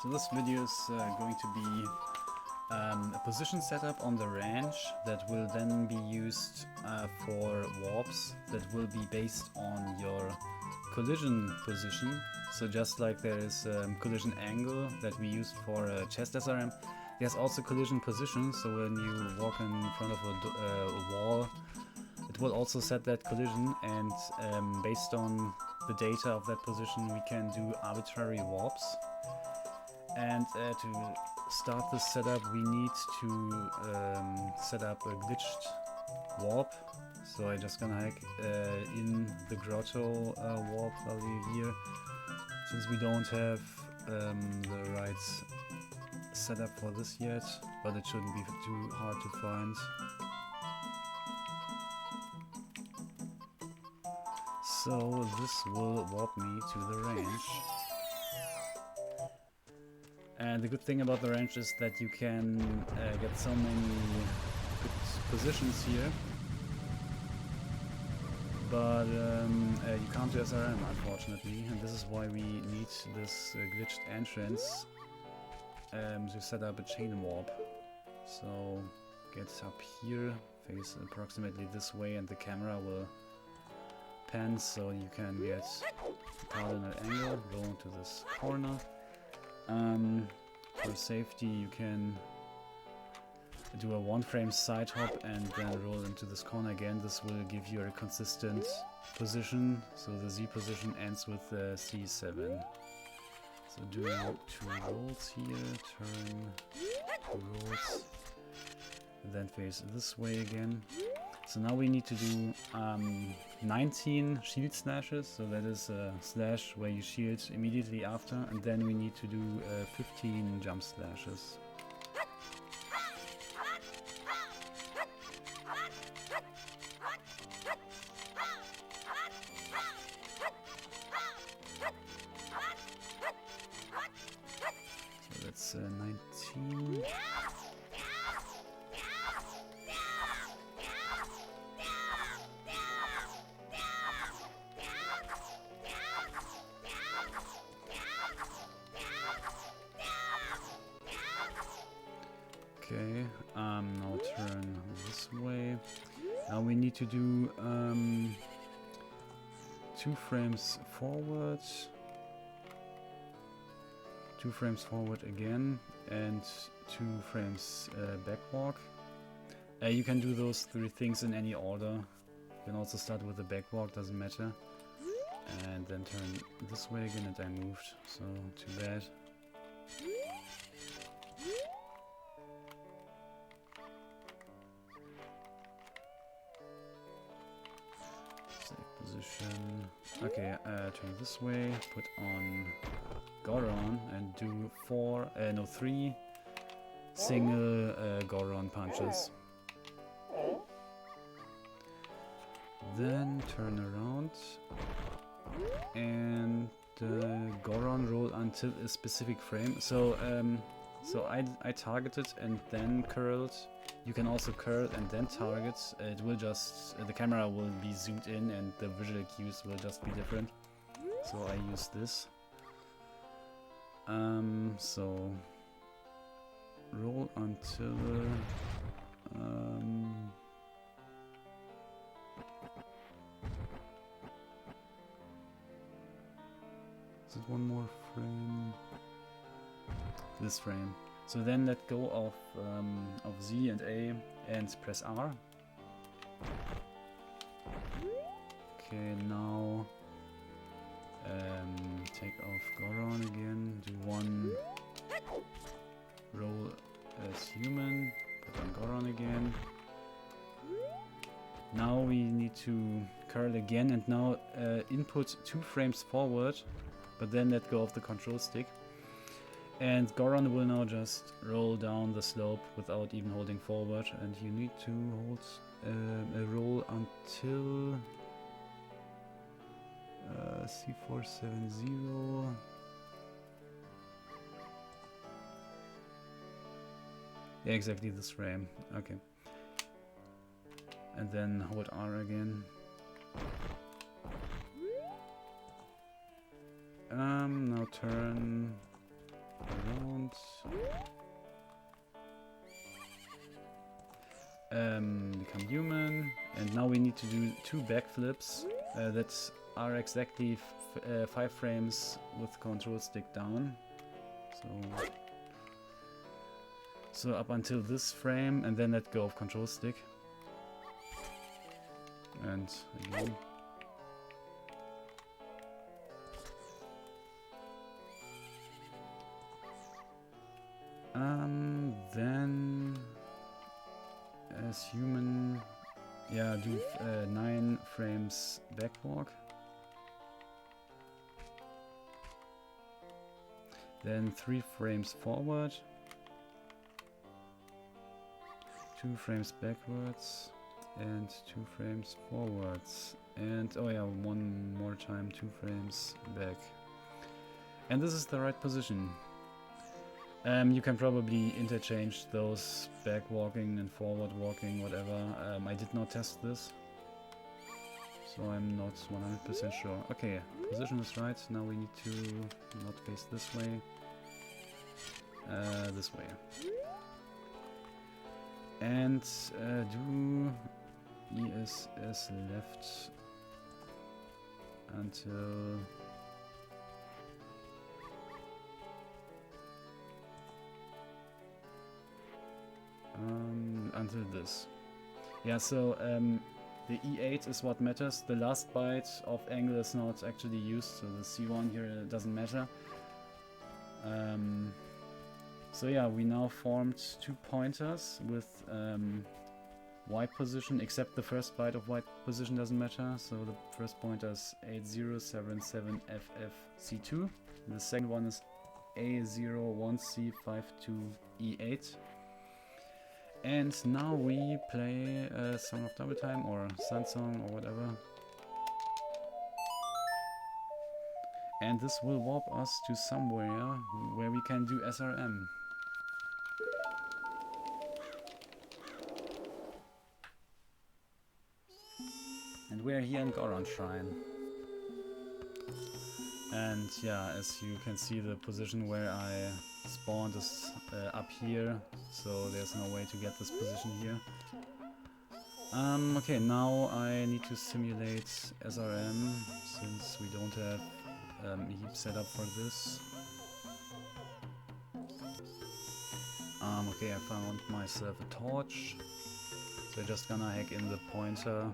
So this video is going to be a position setup on the ranch that will then be used for warps that will be based on your collision position. So just like there is collision angle that we used for chest SRM, there's also collision position. So when you walk in front of a wall, it will also set that collision, and based on the data of that position we can do arbitrary warps. And to start this setup we need to set up a glitched warp. So I'm just gonna hack in the grotto warp value here, since we don't have the right setup for this yet, but it shouldn't be too hard to find. So this will warp me to the ranch. And the good thing about the ranch is that you can get so many good positions here, but you can't do SRM unfortunately, and this is why we need this glitched entrance to set up a chain warp. So get up here, face approximately this way, and the camera will pan so you can get a cardinal angle, go into this corner. For safety you can do a one frame side hop and then roll into this corner again. This will give you a consistent position, so the Z position ends with C7. So do 2 rolls here, turn 2 rolls, and then face this way again. So now we need to do 19 shield slashes, so that is a slash where you shield immediately after, and then we need to do 15 jump slashes. So that's 19. Okay, now turn this way. Now we need to do 2 frames forward, 2 frames forward again, and 2 frames back walk. You can do those 3 things in any order. You can also start with the back walk, doesn't matter. And then turn this way again, and I moved, so too bad. Position. Okay, turn this way, put on Goron and do 3 single Goron punches. Then turn around and Goron roll until a specific frame. So I targeted and then curled. You can also curl and then target. It will just, the camera will be zoomed in and the visual cues will just be different. So I use this. So roll until is it one more frame? This frame. So then let go of Z and A and press R. Okay, now take off Goron again, do 1 roll as human, put on Goron again. Now we need to curl again, and now input 2 frames forward, but then let go of the control stick. And Goron will now just roll down the slope without even holding forward, and you need to hold a roll until C470. Yeah, exactly this frame. Okay. And then hold R again. Now turn become human, and now we need to do 2 backflips that are exactly 5 frames with control stick down. So up until this frame, and then let go of control stick. And again. Then as human, yeah, do 9 frames backwalk. Then 3 frames forward. 2 frames backwards. And 2 frames forwards. And oh yeah, 1 more time, 2 frames back. And this is the right position. You can probably interchange those back walking and forward walking, whatever. I did not test this, so I'm not 100% sure. Okay, position is right. Now we need to not face this way. This way. And do ESS left until this. Yeah, so the E8 is what matters. The last byte of angle is not actually used, so the C1 here doesn't matter. So yeah, we now formed 2 pointers with Y position, except the first byte of Y position doesn't matter. So the first pointer is 8077FFC2. The second one is A01C52E8. And now we play a Song of Double Time or Sun Song or whatever. And this will warp us to somewhere where we can do SRM. And we're here in Goron Shrine. And yeah, as you can see, the position where I spawned is up here, so there's no way to get this position here. Okay, now I need to simulate SRM, since we don't have a heap set up for this. Okay, I found myself a torch, so I'm just gonna hack in the pointer.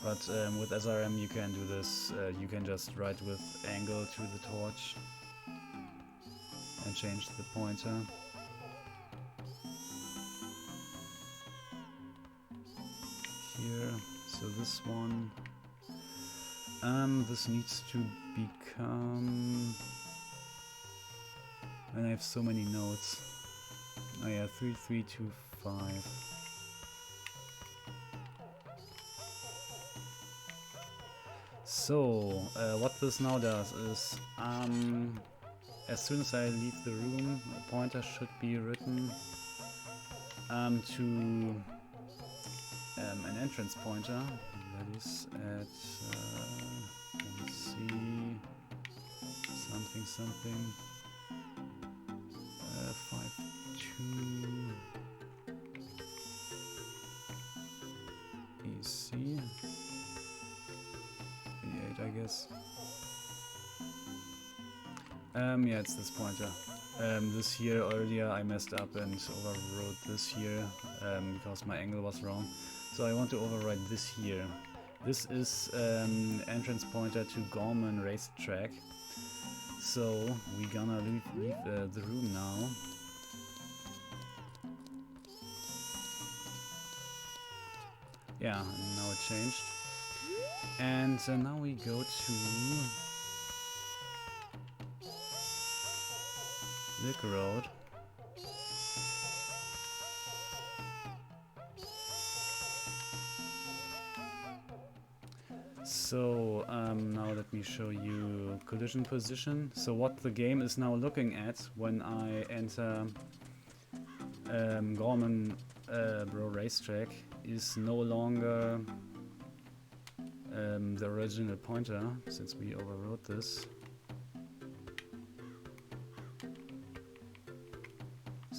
But with SRM you can do this, you can just write with angle to the torch and change the pointer. Here, so this one, this needs to become, and I have so many nodes. Oh yeah, 3325. So, what this now does is, as soon as I leave the room, a pointer should be written to an entrance pointer. That is at, let's see, something, 52 EC. I guess. Yeah, it's this pointer. This here earlier I messed up and overwrote this here because my angle was wrong. So I want to override this here. This is entrance pointer to Gorman Racetrack. So we're gonna leave the room now. Yeah, now it changed. And now we go to Lick Road. So now let me show you collision position. So what the game is now looking at when I enter Gorman Racetrack is no longer the original pointer, since we overwrote this.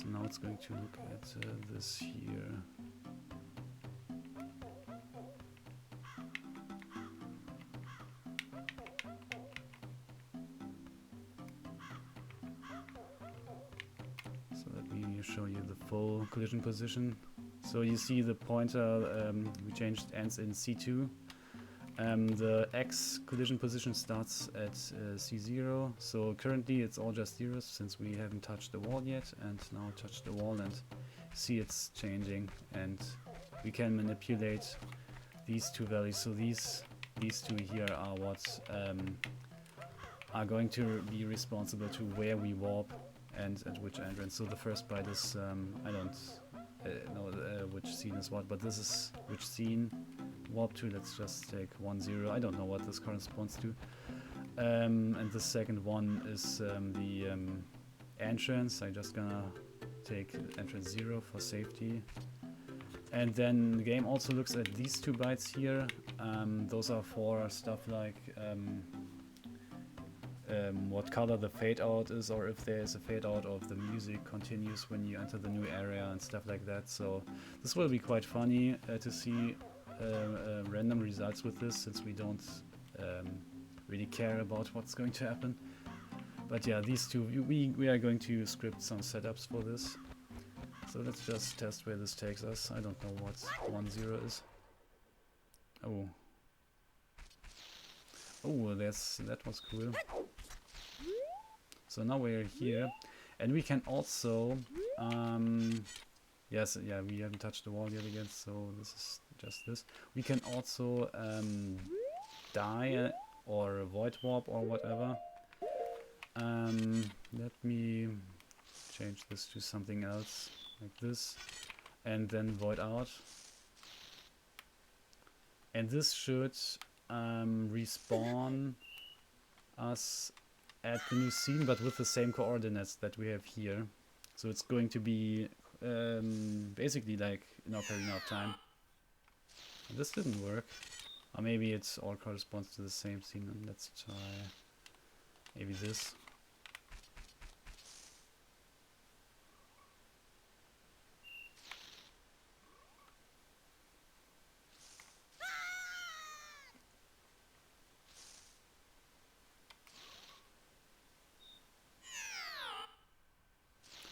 So now it's going to look at this here. So let me show you the full collision position. So you see the pointer, we changed ends in C2. The X collision position starts at C0, so currently it's all just zeros since we haven't touched the wall yet, and now touch the wall and see it's changing, and we can manipulate these two values. So these two here are what are going to be responsible to where we warp and at which entrance. So the first byte is I don't know which scene is what, but this is which scene. Warp 2, let's just take 1, 0. I don't know what this corresponds to. And the second one is the entrance. I'm just gonna take entrance 0 for safety. And then the game also looks at these 2 bytes here. Those are for stuff like what color the fade out is, or if there is a fade out, or if the music continues when you enter the new area and stuff like that. So this will be quite funny to see random results with this, since we don't really care about what's going to happen. But yeah, these two, we are going to script some setups for this. So let's just test where this takes us. I don't know what 1, 0 is. Oh, that was cool. So now we're here, and we can also yes, yeah, we haven't touched the wall yet again, so this is just this. We can also die or void warp or whatever. Let me change this to something else, like this, and then void out. And this should respawn us at the new scene, but with the same coordinates that we have here. So it's going to be basically like in Ocarina of Time. This didn't work. Or maybe it all corresponds to the same scene. And let's try maybe this.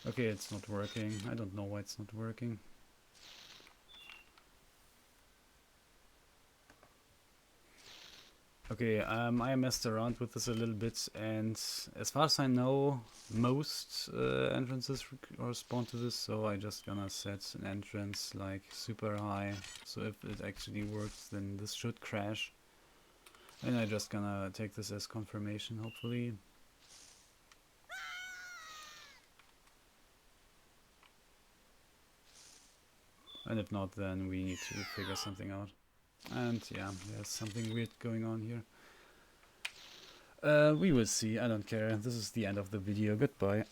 Okay, it's not working. I don't know why it's not working. Okay, I messed around with this a little bit, and as far as I know, most entrances correspond to this, so I just gonna set an entrance like super high, so if it actually works then this should crash. And I just gonna take this as confirmation, hopefully. And if not, then we need to figure something out. And yeah, there's something weird going on here. We will see, I don't care. This is the end of the video. Goodbye.